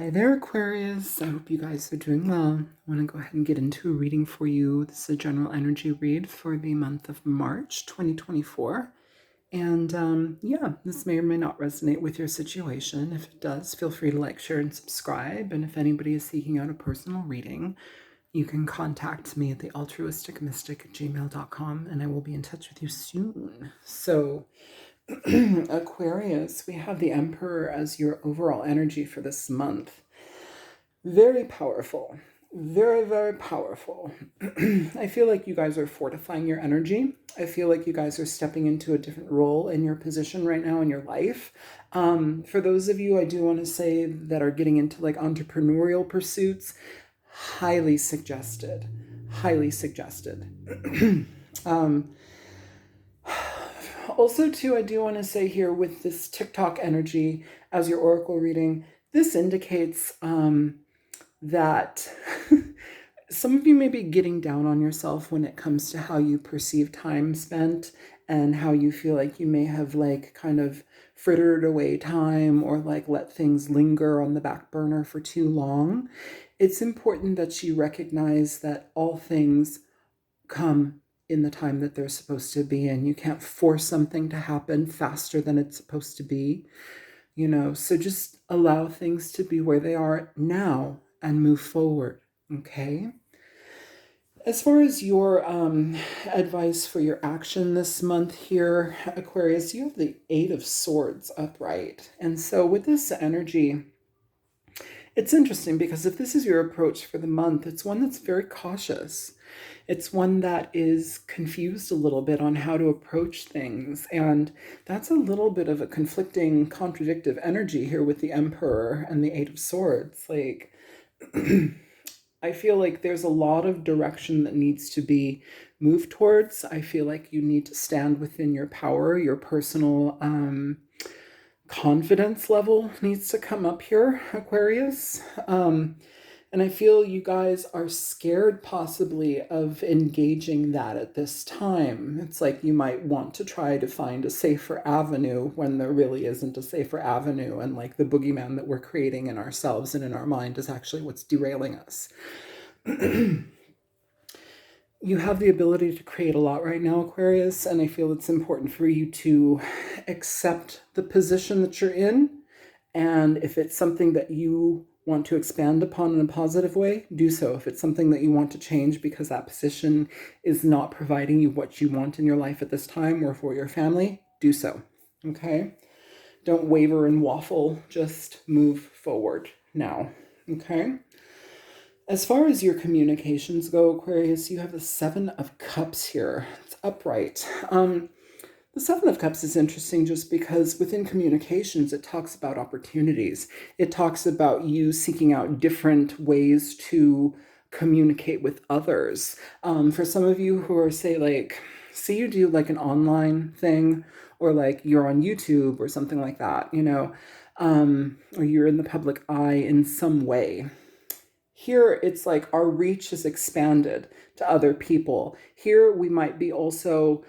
Hi there, Aquarius. I hope you guys are doing well. I want to go ahead and get into a reading for you. This is a general energy read for the month of March 2024. And yeah, this may or may not resonate with your situation. If it does, feel free to like, share, and subscribe. And if anybody is seeking out a personal reading, you can contact me at thealtruisticmystic@gmail.com and I will be in touch with you soon. So, Aquarius, we have the Emperor as your overall energy for this month. Very powerful. Very, very powerful. I feel like you guys are fortifying your energy. I feel like you guys are stepping into a different role in your position right now in your life. For those of you, I do want to say, that are getting into like entrepreneurial pursuits, highly suggested. Highly suggested. Also, too, I do want to say here with this TikTok energy as your oracle reading, this indicates that some of you may be getting down on yourself when it comes to how you perceive time spent and how you feel like you may have like kind of frittered away time or like let things linger on the back burner for too long. It's important that you recognize that all things come in the time that they're supposed to be, and you can't force something to happen faster than it's supposed to be, so just allow things to be where they are now and move forward. Okay, as far as your advice for your action this month here, Aquarius, you have the Eight of Swords upright, and so with this energy, it's interesting because if this is your approach for the month, it's one that's very cautious. It's one that is confused a little bit on how to approach things. And that's a little bit of a conflicting, contradictive energy here with the Emperor and the Eight of Swords. Like, I feel like there's a lot of direction that needs to be moved towards. I feel like you need to stand within your power, your personal confidence level needs to come up here, Aquarius. And I feel you guys are scared possibly of engaging that at this time. It's like you might want to try to find a safer avenue when there really isn't a safer avenue. And like the boogeyman that we're creating in ourselves and in our mind is actually what's derailing us. You have the ability to create a lot right now, Aquarius, and I feel it's important for you to accept the position that you're in. And if it's something that you want to expand upon in a positive way, do so. If it's something that you want to change because that position is not providing you what you want in your life at this time or for your family, do so. Okay? Don't waver and waffle. Just move forward now. Okay? As far as your communications go, Aquarius, you have the Seven of Cups here. It's upright. The Seven of Cups is interesting just because within communications, it talks about opportunities. It talks about you seeking out different ways to communicate with others. For some of you who are, say you do like an online thing, or like you're on YouTube or something like that, or you're in the public eye in some way. Here, it's like our reach is expanded to other people. Here, we might be also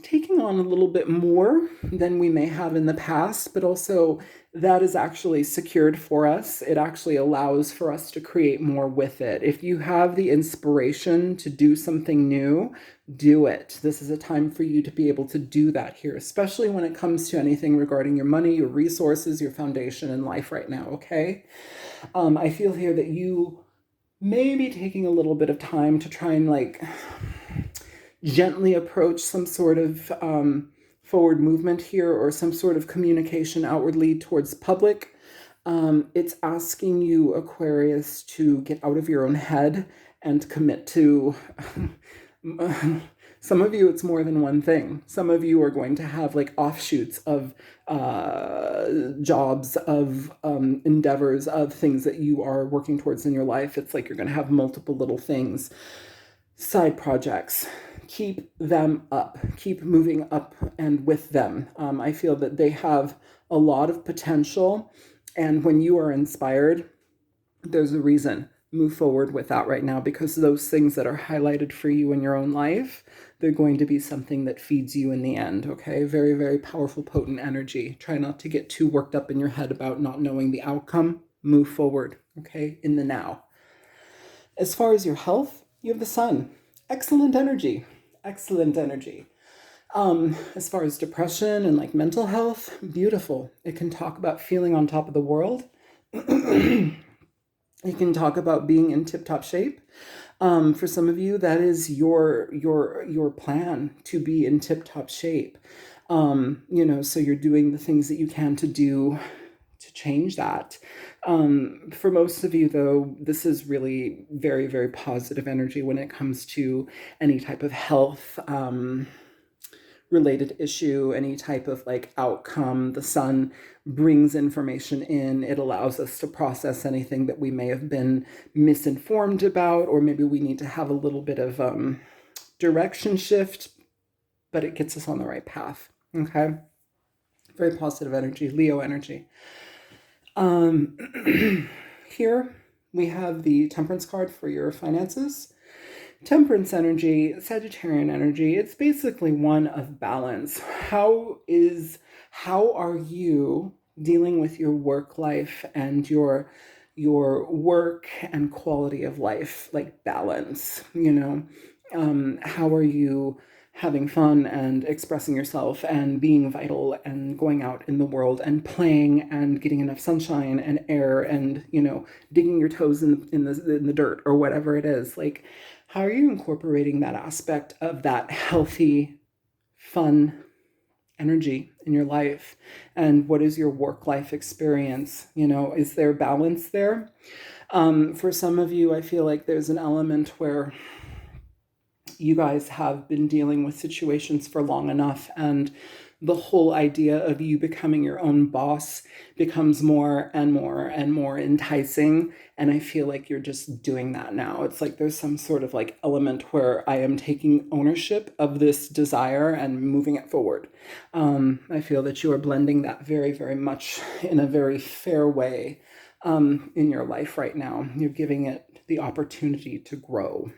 taking on a little bit more than we may have in the past, but also that is actually secured for us. It actually allows for us to create more with it. If you have the inspiration to do something new, do it. This is a time for you to be able to do that here, especially when it comes to anything regarding your money, your resources, your foundation in life right now, okay? I feel here that you may be taking a little bit of time to try and like gently approach some sort of forward movement here or some sort of communication outwardly towards public. It's asking you, Aquarius, to get out of your own head and commit to some of you, it's more than one thing. Some of you are going to have like offshoots of jobs, of endeavors, of things that you are working towards in your life. It's like you're going to have multiple little things, side projects. Keep them up. Keep moving up and with them. I feel that they have a lot of potential. And when you are inspired, there's a reason. Move forward with that right now, because those things that are highlighted for you in your own life, they're going to be something that feeds you in the end, okay? Very, very powerful, potent energy. Try not to get too worked up in your head about not knowing the outcome. move forward, okay, in the now. As far as your health, you have the sun. Excellent energy. Excellent energy. As far as depression and like mental health, beautiful. It can talk about feeling on top of the world. It can talk about being in tip-top shape. For some of you, that is your plan, to be in tip-top shape. So you're doing the things that you can to do to change that. For most of you, though, this is really very, very positive energy when it comes to any type of health related issue, any type of like outcome. The sun brings information in. It allows us to process anything that we may have been misinformed about, or maybe we need to have a little bit of direction shift, but it gets us on the right path. Okay. Very positive energy, Leo energy. Here we have the Temperance card for your finances. Temperance energy, Sagittarian energy, it's basically one of balance. How are you dealing with your work life and your work and quality of life, like balance, how are you having fun and expressing yourself and being vital and going out in the world and playing and getting enough sunshine and air and, digging your toes in the dirt or whatever it is. Like, how are you incorporating that aspect of that healthy, fun energy in your life? And what is your work-life experience? Is there balance there? For some of you, I feel like there's an element where you guys have been dealing with situations for long enough, and the whole idea of you becoming your own boss becomes more and more and more enticing. And I feel like you're just doing that now. It's like there's some sort of like element where I am taking ownership of this desire and moving it forward. I feel that you are blending that very, very much in a very fair way in your life right now. You're giving it the opportunity to grow.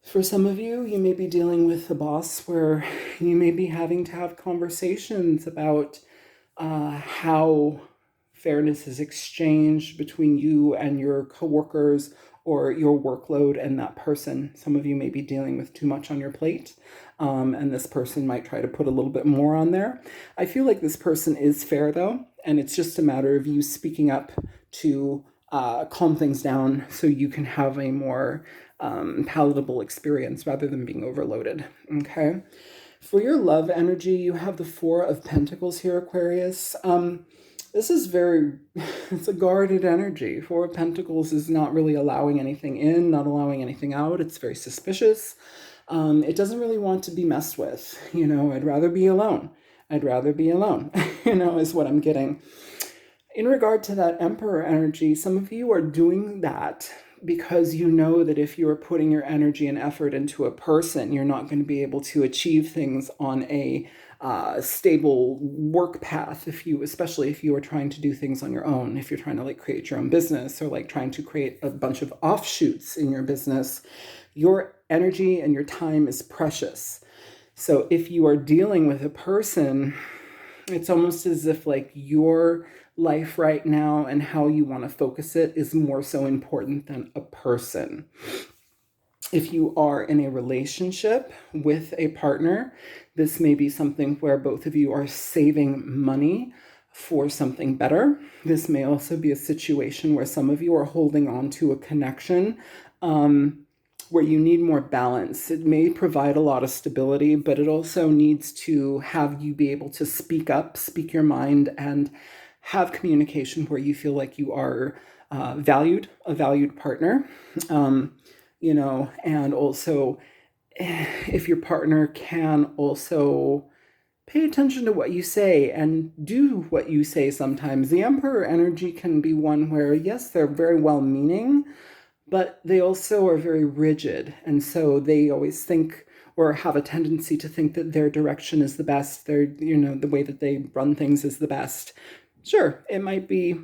For some of you, you may be dealing with a boss where you may be having to have conversations about how fairness is exchanged between you and your coworkers, or your workload and that person. Some of you may be dealing with too much on your plate, and this person might try to put a little bit more on there. I feel like this person is fair, though, and it's just a matter of you speaking up to calm things down so you can have a more palatable experience rather than being overloaded. Okay. For your love energy, you have the Four of Pentacles here, Aquarius. This is it's a guarded energy. Four of Pentacles is not really allowing anything in, not allowing anything out. It's very suspicious. It doesn't really want to be messed with. I'd rather be alone. I'd rather be alone, is what I'm getting. In regard to that Emperor energy, some of you are doing that because you know that if you are putting your energy and effort into a person, you're not going to be able to achieve things on a stable work path, especially if you are trying to do things on your own. If you're trying to like create your own business, or like trying to create a bunch of offshoots in your business, your energy and your time is precious. So if you are dealing with a person, it's almost as if like your life right now and how you want to focus it is more so important than a person. If you are in a relationship with a partner, this may be something where both of you are saving money for something better. This may also be a situation where some of you are holding on to a connection where you need more balance. It may provide a lot of stability, but it also needs to have you be able to speak up, speak your mind, and have communication where you feel like you are a valued partner. And also if your partner can also pay attention to what you say and do what you say sometimes. The Emperor energy can be one where, yes, they're very well-meaning, but they also are very rigid. And so they always think, or have a tendency to think, that their direction is the best. The way that they run things is the best. Sure, it might be,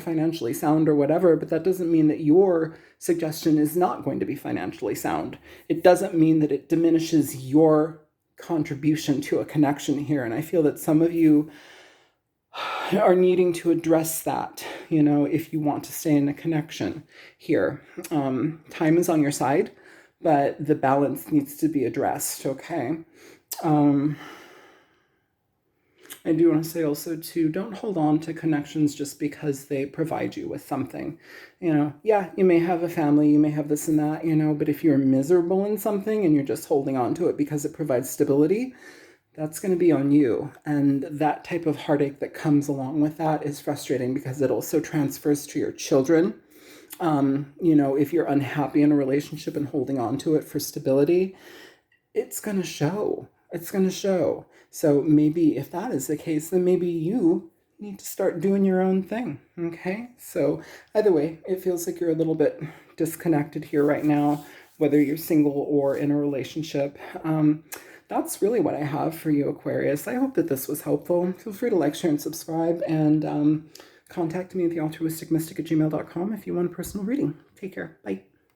financially sound or whatever, but that doesn't mean that your suggestion is not going to be financially sound. It doesn't mean that it diminishes your contribution to a connection here. And I feel that some of you are needing to address that, you know, if you want to stay in a connection here. Time is on your side, but the balance needs to be addressed, okay? I do want to say also too, don't hold on to connections just because they provide you with something. You know, yeah, you may have a family, you may have this and that, you know, but if you're miserable in something and you're just holding on to it because it provides stability, that's going to be on you. And that type of heartache that comes along with that is frustrating because it also transfers to your children. You know, if you're unhappy in a relationship and holding on to it for stability, it's going to show. It's going to show. So maybe if that is the case, then maybe you need to start doing your own thing. Okay. So either way, it feels like you're a little bit disconnected here right now, whether you're single or in a relationship. That's really what I have for you, Aquarius. I hope that this was helpful. Feel free to like, share, and subscribe, and contact me at thealtruisticmystic@gmail.com if you want a personal reading. Take care. Bye.